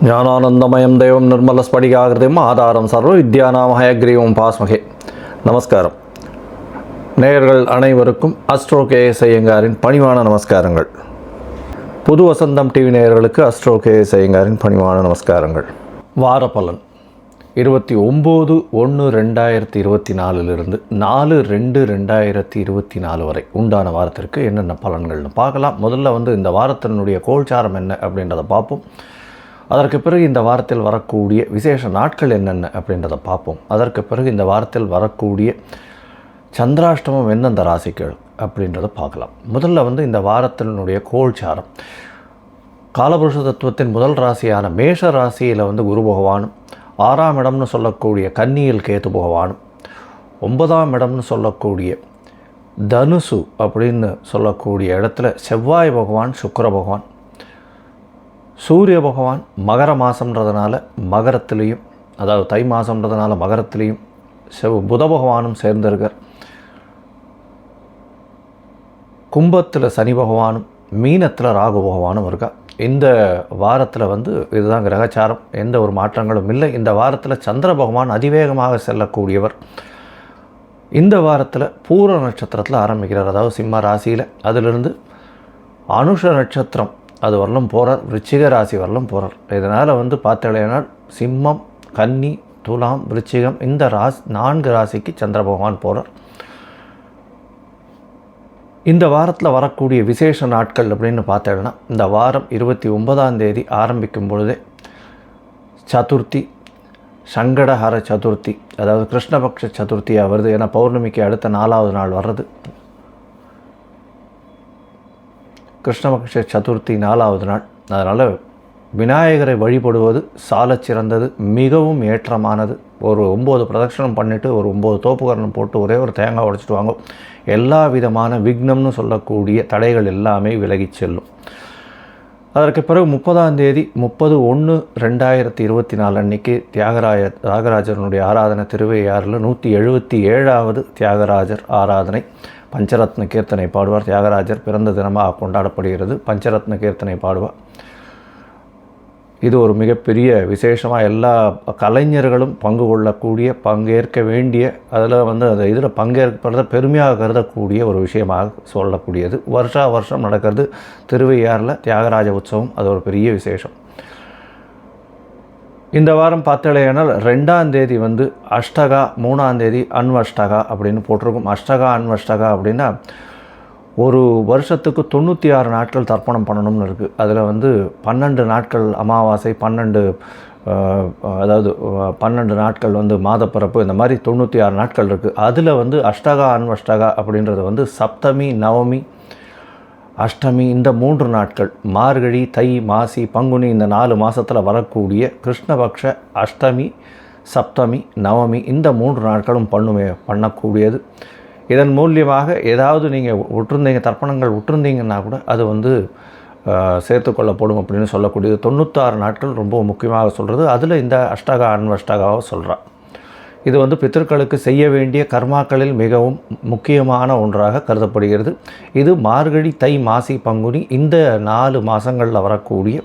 ஞானானந்தமயம் தெய்வம் நிர்மலஸ்படிகாகிருதிம் ஆதாரம் சர்வ வித்யானாம் ஹயக்ரீவம் பாஸ்மகே. நமஸ்காரம். நேயர்கள் அனைவருக்கும் அஸ்ட்ரோ கேஎஸ் ஐயங்காரின் பணிவான நமஸ்காரங்கள். புது வசந்தம் டிவி நேயர்களுக்கு அஸ்ட்ரோ கேஎஸ் ஐயங்காரின் பணிவான நமஸ்காரங்கள். வாரப்பலன் 29/1/2024 4/2/2024 வரை உண்டான வாரத்திற்கு என்னென்ன பலன்கள்னு பார்க்கலாம். முதல்ல இந்த வாரத்தினுடைய கோல்சாரம் என்ன அப்படின்றத பார்ப்போம். அதற்கு பிறகு இந்த வாரத்தில் வரக்கூடிய விசேஷ நாட்கள் என்னென்ன அப்படின்றத பார்ப்போம். அதற்கு பிறகு இந்த வாரத்தில் வரக்கூடிய சந்திராஷ்டமம் எந்தெந்த ராசிகள் அப்படின்றத பார்க்கலாம். முதல்ல இந்த வாரத்தினுடைய கோல்சாரம், காலபுருஷ தத்துவத்தின் முதல் ராசியான மேஷ ராசியில் குரு பகவானும், 6ஆம் இடம்னு சொல்லக்கூடிய கன்னியில் கேது பகவானும், 9ஆம் இடம்னு சொல்லக்கூடிய தனுசு அப்படின்னு சொல்லக்கூடிய இடத்துல செவ்வாய் பகவான், சுக்கிர பகவான், சூரிய பகவான் மகர மாதம்ன்றதுனால மகரத்துலேயும், அதாவது தை மாதம்ன்றதுனால மகரத்துலேயும் புத பகவானும் சேர்ந்திருக்கார். கும்பத்தில் சனி பகவானும், மீனத்தில் ராகு பகவானும் இருக்கா. இந்த வாரத்தில் இதுதான் கிரகச்சாரம், எந்த ஒரு மாற்றங்களும் இல்லை. இந்த வாரத்தில் சந்திர பகவான் அதிவேகமாக செல்லக்கூடியவர். இந்த வாரத்தில் பூர நட்சத்திரத்தில் ஆரம்பிக்கிறார், அதாவது சிம்ம ராசியில். அதிலிருந்து அனுஷ நட்சத்திரம் அது வரலும் போகிறார், விருச்சிக ராசி வரலும் போகிறார். இதனால் பார்த்தீங்கன்னா சிம்மம், கன்னி, துலாம், விருச்சிகம் இந்த 4 ராசிக்கு சந்திர பகவான் போகிறார். இந்த வாரத்தில் வரக்கூடிய விசேஷ நாட்கள் அப்படின்னு பார்த்தீங்கன்னா, இந்த வாரம் 29ஆம் தேதி ஆரம்பிக்கும் பொழுதே சதுர்த்தி, சங்கடஹர சதுர்த்தி, அதாவது கிருஷ்ணபக்ஷ சதுர்த்தியாக வருது. ஏன்னா பௌர்ணமிக்கு அடுத்த 4ஆவது நாள் வர்றது கிருஷ்ணபக்ஷ சதுர்த்தி 4ஆவது நாள். அதனால் விநாயகரை வழிபடுவது சாலச் சிறந்தது, மிகவும் ஏற்றமானது. ஒரு 9 பிரதட்சணம் பண்ணிவிட்டு ஒரு 9 தோப்புகரணம் போட்டு ஒரே ஒரு தேங்காய் உடைச்சிட்டு வாங்க. எல்லா விதமான விக்னம்னு சொல்லக்கூடிய தடைகள் எல்லாமே விலகிச் செல்லும். அதற்கு பிறகு 30ஆம் தேதி 30/1/2024 அன்றைக்கி தியாகராஜனுடைய ஆராதனை திருவையாறில் 177வது தியாகராஜர் ஆராதனை. பஞ்சரத்ன கீர்த்தனை பாடுவார். தியாகராஜர் பிறந்த தினமாக கொண்டாடப்படுகிறது. பஞ்சரத்ன கீர்த்தனை பாடுவார். இது ஒரு மிகப்பெரிய விசேஷமாக எல்லா கலைஞர்களும் பங்கு கொள்ளக்கூடிய, பங்கேற்க வேண்டிய, அதில் அந்த இதில் பங்கேற்பதை பெருமையாக கருதக்கூடிய ஒரு விஷயமாக சொல்லக்கூடியது. வருஷம் நடக்கிறது திருவையாறில் தியாகராஜ உற்சவம். அது ஒரு பெரிய விசேஷம். இந்த வாரம் பார்த்தலையானால் 2ஆம் தேதி அஷ்டகா, 3ஆம் தேதி அன்வஷ்டகா அப்படின்னு போட்டிருக்கும். அஷ்டகா அன்வஷ்டகா அப்படின்னா ஒரு வருஷத்துக்கு 96 நாட்கள் தர்ப்பணம் பண்ணணும்னு இருக்குது. அதில் 12 நாட்கள் அமாவாசை, 12 நாட்கள் மாதப்பிறப்பு, இந்த மாதிரி 96 நாட்கள் இருக்குது. அதில் அஷ்டகா அன்வஷ்டகா அப்படின்றது சப்தமி, நவமி, அஷ்டமி இந்த 3 நாட்கள், மார்கழி, தை, மாசி, பங்குனி இந்த 4 மாதத்தில் வரக்கூடிய கிருஷ்ணபக்ஷ அஷ்டமி, சப்தமி, நவமி இந்த 3 நாட்களும் பண்ணக்கூடியது. இதன் மூலியமாக ஏதாவது நீங்கள் விட்டுருந்தீங்க, தர்ப்பணங்கள் விட்டுருந்தீங்கன்னா கூட அது சேர்த்துக்கொள்ளப்படும் அப்படின்னு சொல்லக்கூடியது. 96 நாட்கள் ரொம்ப முக்கியமாக சொல்கிறது. அதில் இந்த அஷ்டகா அன்வஷ்டகாவை சொல்கிறார். இது பித்தர்களுக்கு செய்ய வேண்டிய கர்மாக்களில் மிகவும் முக்கியமான ஒன்றாக கருதப்படுகிறது. இது மார்கழி, தை, மாசி, பங்குனி இந்த 4 மாதங்களில் வரக்கூடிய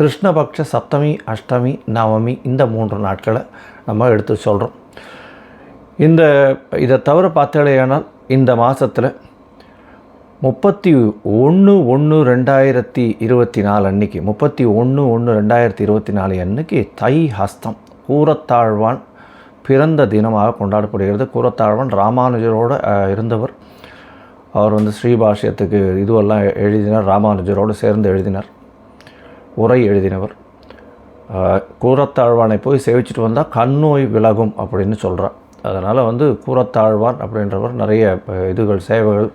கிருஷ்ணபக்ஷ சப்தமி, அஷ்டமி, நவமி இந்த 3 நாட்களை நம்ம எடுத்து சொல்கிறோம். இதை தவிர பார்த்தலையானால் இந்த மாதத்தில் 31/1/2024 அன்றைக்கி 31/1/2024 அன்றைக்கி தை ஹஸ்தம், கூரத்தாழ்வான் பிறந்த தினமாக கொண்டாடப்படுகிறது. கூரத்தாழ்வான் ராமானுஜரோடு இருந்தவர். அவர் ஸ்ரீபாஷ்யத்துக்கு இதுவெல்லாம் எழுதினார், ராமானுஜரோடு சேர்ந்து எழுதினார், உரை எழுதினவர். கூரத்தாழ்வானை போய் சேவிச்சுட்டு வந்தால் கண்ணோய் விலகும் அப்படின்னு சொல்கிறார். அதனால் கூரத்தாழ்வான் அப்படின்றவர் நிறைய சேவைகள்,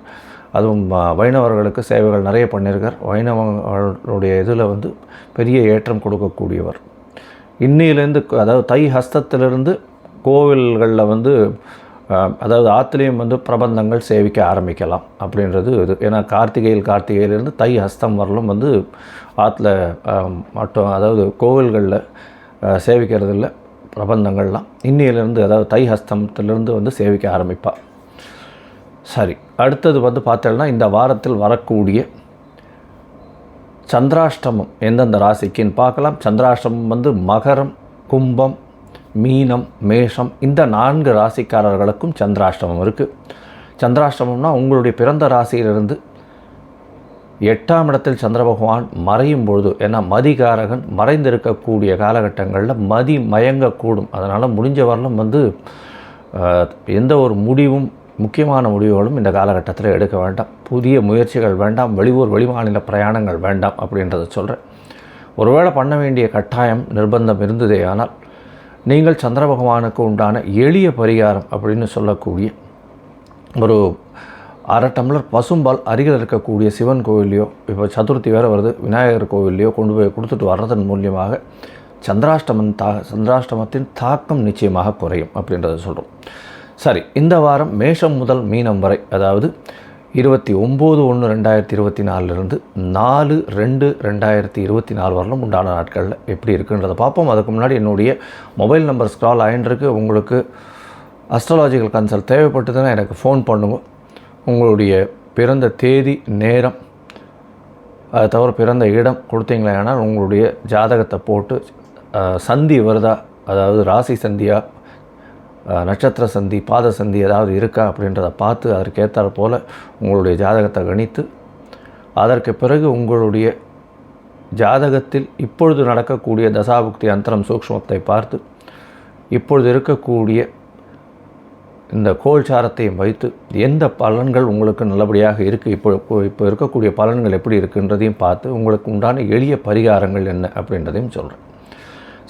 அதுவும் வைணவர்களுக்கு சேவைகள் நிறைய பண்ணியிருக்கார். வைணவர்களுடைய இதில் பெரிய ஏற்றம் கொடுக்கக்கூடியவர். இன்னிலேருந்து, அதாவது தை ஹஸ்தத்திலிருந்து கோவில்களில் அதாவது ஆற்றுலேயும் பிரபந்தங்கள் சேவிக்க ஆரம்பிக்கலாம் அப்படின்றது இது. ஏன்னா கார்த்திகையிலிருந்து தை ஹஸ்தம் வரலும் ஆற்றுல மட்டும், அதாவது கோவில்களில் சேவிக்கிறதில்ல பிரபந்தங்கள்லாம் இன்னிலிருந்து, அதாவது தை ஹஸ்தத்திலிருந்து சேவிக்க ஆரம்பிப்பாள். சரி, அடுத்தது பார்த்தோம்னா இந்த வாரத்தில் வரக்கூடிய சந்திராஷ்டமம் எந்தெந்த ராசிக்குன்னு பார்க்கலாம். சந்திராஷ்டமம் வந்து மகரம், கும்பம், மீனம், மேஷம் இந்த 4 ராசிக்காரர்களுக்கும் சந்திராஷ்டமம் இருக்குது. சந்திராஷ்டமம்னா உங்களுடைய பிறந்த ராசியிலிருந்து 8ஆம் இடத்தில் சந்திர பகவான் மறையும் பொழுது, ஏன்னா மதிகாரகன் மறைந்திருக்கக்கூடிய காலகட்டங்களில் மதி மயங்கக்கூடும். அதனால் முடிஞ்ச வரலும் வந்து எந்த ஒரு முடிவும், முக்கியமான முடிவுகளும் இந்த காலகட்டத்தில் எடுக்க வேண்டாம். புதிய முயற்சிகள் வேண்டாம், வெளியூர் வெளிமாநில பிரயாணங்கள் வேண்டாம் அப்படின்றத சொல்கிறேன். ஒருவேளை பண்ண வேண்டிய கட்டாயம் நிர்பந்தம் இருந்ததே ஆனால் நீங்கள் சந்திர பகவானுக்கு உண்டான எளிய பரிகாரம் அப்படின்னு சொல்லக்கூடிய ஒரு 1/2 டம்ளர் பசும்பால் அருகில் இருக்கக்கூடிய சிவன் கோவில்லையோ, இப்போ சதுர்த்தி வேறு வருது, விநாயகர் கோவில்லையோ கொண்டு போய் கொடுத்துட்டு வர்றதன் மூலியமாக சந்திராஷ்டமத்தின் தாக்கம் நிச்சயமாக குறையும் அப்படின்றத சொல்கிறோம். சரி, இந்த வாரம் மேஷம் முதல் மீனம் வரை, அதாவது 29/1/2024 4/2/2024 வரலும் உண்டான நாட்களில் எப்படி இருக்குன்றதை பார்ப்போம். அதுக்கு முன்னாடி என்னுடைய மொபைல் நம்பர் ஸ்க்ரால் ஆகின்றிருக்கு. உங்களுக்கு அஸ்ட்ராலாஜிக்கல் கன்சல்ட் தேவைப்பட்டதுன்னா எனக்கு ஃபோன் பண்ணுங்க. உங்களுடைய பிறந்த தேதி, நேரம், அதை தவிர பிறந்த இடம் கொடுத்தீங்களே ஆனால் உங்களுடைய ஜாதகத்தை போட்டு சந்தி வருதா, அதாவது ராசி சந்தியா, நட்சத்திர சந்தி, பாத சந்தி ஏதாவது இருக்கா அப்படின்றத பார்த்து அதற்கேற்றாற் போல் உங்களுடைய ஜாதகத்தை கணித்து அதற்கு பிறகு உங்களுடைய ஜாதகத்தில் இப்பொழுது நடக்கக்கூடிய தசாபுக்தி அந்தரம் சூக்ஷ்மத்தை பார்த்து இப்பொழுது இருக்கக்கூடிய இந்த கோல்சாரத்தையும் வைத்து எந்த பலன்கள் உங்களுக்கு நல்லபடியாக இருக்குது, இப்போ இருக்கக்கூடிய பலன்கள் எப்படி இருக்குன்றதையும் பார்த்து உங்களுக்கு உண்டான எளிய பரிகாரங்கள் என்ன அப்படின்றதையும் சொல்கிறேன்.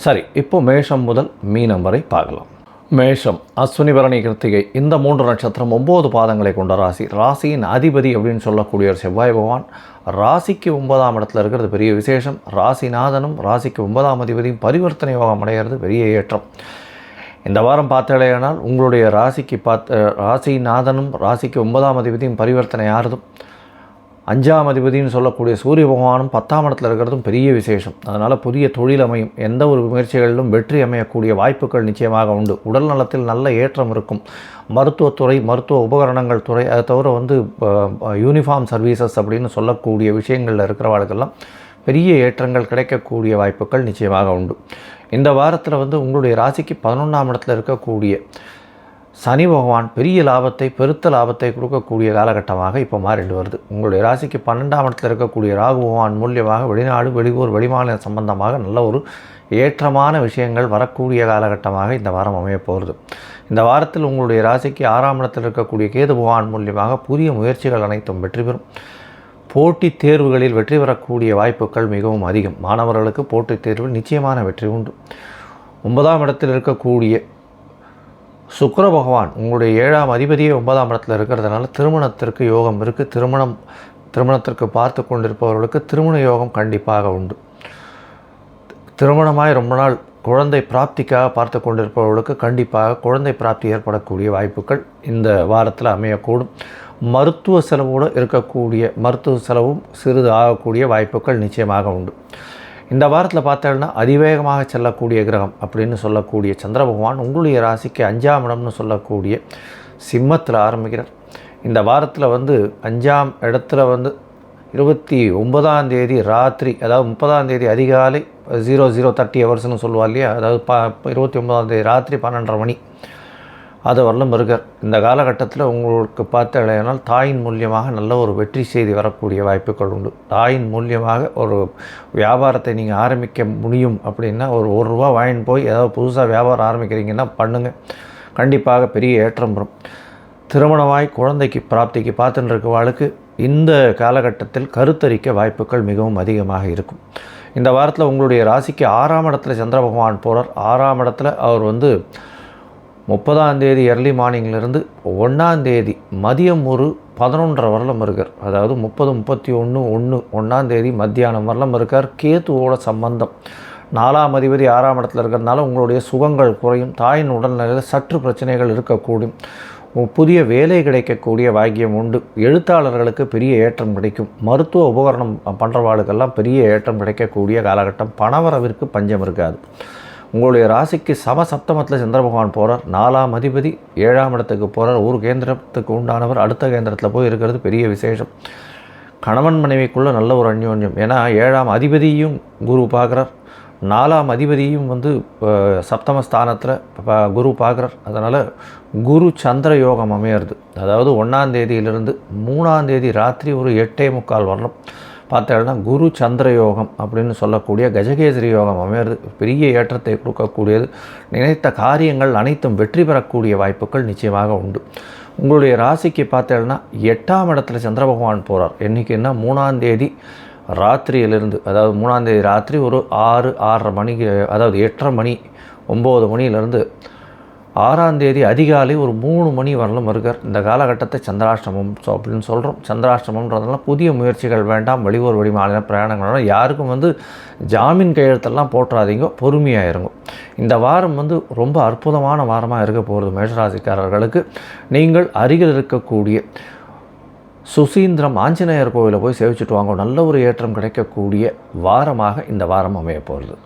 சரி, இப்போ மேஷம் முதல் மீனம் வரை பார்க்கலாம். மேஷம், அஸ்வினி, பரணி, கிருத்திகை இந்த 3 நட்சத்திரம் 9 பாதங்களை கொண்ட ராசி. ராசியின் அதிபதி அப்படின்னு சொல்லக்கூடிய செவ்வாய் பகவான் ராசிக்கு 9ஆம் இடத்துல இருக்கிறது பெரிய விசேஷம். ராசிநாதனும் ராசிக்கு 9ஆம் அதிபதியும் பரிவர்த்தனை யோகம் அடைகிறது, பெரிய ஏற்றம். இந்த வாரம் பார்த்தாலேயானால் உங்களுடைய ராசிநாதனும் ராசிக்கு 9ஆம் அதிபதியும் பரிவர்த்தனை ஆறுதும், 5ஆம் அதிபதினு சொல்லக்கூடிய சூரிய பகவானும் 10ஆம் இடத்துல இருக்கிறதும் பெரிய விசேஷம். அதனால் புதிய தொழில் அமையும், எந்த ஒரு முயற்சிகளிலும் வெற்றி அமையக்கூடிய வாய்ப்புகள் நிச்சயமாக உண்டு. உடல் நலத்தில் நல்ல ஏற்றம் இருக்கும். மருத்துவத்துறை, மருத்துவ உபகரணங்கள் துறை, அதை தவிர வந்து யூனிஃபார்ம் சர்வீசஸ் அப்படின்னு சொல்லக்கூடிய விஷயங்களில் இருக்கிறவர்களுக்கெல்லாம் பெரிய ஏற்றங்கள் கிடைக்கக்கூடிய வாய்ப்புகள் நிச்சயமாக உண்டு. இந்த வாரத்தில் வந்து உங்களுடைய ராசிக்கு 11ஆம் இடத்துல இருக்கக்கூடிய சனி பகவான் பெரிய லாபத்தை, பெருத்த லாபத்தை கொடுக்கக்கூடிய காலகட்டமாக இப்போ மாறிட்டு வருது. உங்களுடைய ராசிக்கு 12ஆம் இடத்துல இருக்கக்கூடிய ராகு பகவான் மூலியமாக வெளிநாடு, வெளியூர், வெளிமாநில சம்பந்தமாக நல்ல ஒரு ஏற்றமான விஷயங்கள் வரக்கூடிய காலகட்டமாக இந்த வாரம் அமையப் போகிறது. இந்த வாரத்தில் உங்களுடைய ராசிக்கு 6ஆம் இடத்தில் இருக்கக்கூடிய கேது பகவான் மூலியமாக புதிய முயற்சிகள் அனைத்தும் வெற்றி பெறும். போட்டித் தேர்வுகளில் வெற்றி பெறக்கூடிய வாய்ப்புகள் மிகவும் அதிகம். மாணவர்களுக்கு போட்டித் தேர்வில் நிச்சயமான வெற்றி உண்டு. 9ஆம் இடத்தில் இருக்கக்கூடிய சுக்கிர பகவான் உங்களுடைய 7ஆம் அதிபதியே 9ஆம் இடத்துல இருக்கிறதுனால திருமணத்திற்கு யோகம் இருக்குது. திருமணத்திற்கு பார்த்து கொண்டிருப்பவர்களுக்கு திருமண யோகம் கண்டிப்பாக உண்டு. திருமணமாய் ரொம்ப நாள் குழந்தை பிராப்திக்காக பார்த்து கொண்டிருப்பவர்களுக்கு கண்டிப்பாக குழந்தை பிராப்தி ஏற்படக்கூடிய வாய்ப்புகள் இந்த வாரத்தில் அமையக்கூடும். மருத்துவ செலவோடு இருக்கக்கூடிய மருத்துவ செலவும் சிறிது ஆகக்கூடிய வாய்ப்புகள் நிச்சயமாக உண்டு. இந்த வாரத்தில் பார்த்தோம்னா அதிவேகமாக செல்லக்கூடிய கிரகம் அப்படின்னு சொல்லக்கூடிய சந்திர பகவான் உங்களுடைய ராசிக்கு 5ஆம் இடம்னு சொல்லக்கூடிய சிம்மத்தில் ஆரம்பிக்கிறார். இந்த வாரத்தில் வந்து 5ஆம் இடத்துல வந்து 29ஆம் தேதி ராத்திரி, அதாவது 30ஆம் தேதி அதிகாலை 00:30 ஹவர்ஸ்னு சொல்லுவா இல்லையா, அதாவது 29ஆம் தேதி ராத்திரி 12:30 மணி அது வரலும் இருக்கார். இந்த காலகட்டத்தில் உங்களுக்கு பார்த்தீங்கன்னா தாயின் மூலியமாக நல்ல ஒரு வெற்றி செய்தி வரக்கூடிய வாய்ப்புகள் உண்டு. தாயின் மூலியமாக ஒரு வியாபாரத்தை நீங்கள் ஆரம்பிக்க முடியும் அப்படின்னா ஒரு ரூபா வாங்கின்னு போய் ஏதாவது புதுசாக வியாபாரம் ஆரம்பிக்கிறீங்கன்னா பண்ணுங்கள், கண்டிப்பாக பெரிய ஏற்றம் வரும். திருமணமாய் குழந்தைக்கு பிராப்திக்கு பார்த்துட்டு இருக்கவாளுக்கு இந்த காலகட்டத்தில் கருத்தரிக்க வாய்ப்புகள் மிகவும் அதிகமாக இருக்கும். இந்த வாரத்தில் உங்களுடைய ராசிக்கு 6ஆம் இடத்துல சந்திர பகவான் போகிறார். 6ஆம் இடத்துல அவர் வந்து 30ஆம் தேதி எர்லி மார்னிங்லேருந்து 1ஆம் தேதி மதியம் ஒரு 11:30 வரலும் இருக்கார். அதாவது 30-31-1 தேதி மத்தியானம் வரலும் இருக்கார். கேத்துவோட சம்பந்தம் 4ஆம் அதிபதி 6ஆம் இடத்துல இருக்கிறதுனால உங்களுடைய சுகங்கள் குறையும். தாயின் உடல்நிலையில் சற்று பிரச்சனைகள் இருக்கக்கூடும். புதிய வேலை கிடைக்கக்கூடிய பாக்கியம் உண்டு. எழுத்தாளர்களுக்கு பெரிய ஏற்றம் கிடைக்கும். மருத்துவ உபகரணம் பண்ணுறவாளுக்கெல்லாம் பெரிய ஏற்றம் கிடைக்கக்கூடிய காலகட்டம். பணவரவிற்கு பஞ்சம் இருக்காது. உங்களுடைய ராசிக்கு சப்தமத்தில் சந்திர பகவான் போகிறார். 4ஆம் அதிபதி 7ஆம் இடத்துக்கு போகிறார். ஒரு கேந்திரத்துக்கு உண்டானவர் அடுத்த கேந்திரத்தில் போய் இருக்கிறது பெரிய விசேஷம். கணவன் மனைவிக்குள்ளே நல்ல ஒரு அந்யோன்யம். ஏன்னா 7ஆம் அதிபதியும் குரு பார்க்குறார், 4ஆம் அதிபதியும் வந்து சப்தமஸ்தானத்தில் குரு பார்க்குறார். அதனால் குரு சந்திர யோகம் அமையிறது. அதாவது 1ஆம் தேதியிலிருந்து 3ஆம் தேதி ராத்திரி ஒரு 8:45 வரணும் பார்த்தேன்னா குரு சந்திர யோகம் அப்படின்னு சொல்லக்கூடிய கஜகேசரி யோகம் அமையிறது. பெரிய ஏற்றத்தை கொடுக்கக்கூடியது. நினைத்த காரியங்கள் அனைத்தும் வெற்றி பெறக்கூடிய வாய்ப்புகள் நிச்சயமாக உண்டு. உங்களுடைய ராசிக்கு பார்த்தேன்னா 8ஆம் இடத்துல சந்திர பகவான் போகிறார். என்றைக்குன்னா 3ஆம் தேதி ராத்திரியிலிருந்து, அதாவது 3ஆம் தேதி ராத்திரி ஒரு 6:30 மணிக்கு, அதாவது 8:30 மணி 9 மணியிலிருந்து 6ஆம் தேதி அதிகாலை ஒரு 3 மணி வரலும் இருக்கார். இந்த காலகட்டத்தை சந்திராஷ்டமம் அப்படின்னு சொல்கிறோம். சந்திராஷ்டமம்ன்றதுனால புதிய முயற்சிகள் வேண்டாம், வெளியூர் வெளிமாநில பிரயாணங்கள் யாருக்கும் வந்து ஜாமீன் கையெழுத்தெல்லாம் போட்டுறாதீங்க, பொறுமையாக இருங்க. இந்த வாரம் வந்து ரொம்ப அற்புதமான வாரமாக இருக்க போகிறது மேஷராசிக்காரர்களுக்கு. நீங்கள் அருகில் இருக்கக்கூடிய சுசீந்திரம் ஆஞ்சநேயர் கோவிலை போய் சேவிச்சுட்டு வாங்க. நல்ல ஒரு ஏற்றம் கிடைக்கக்கூடிய வாரமாக இந்த வாரம் அமைய போகிறது.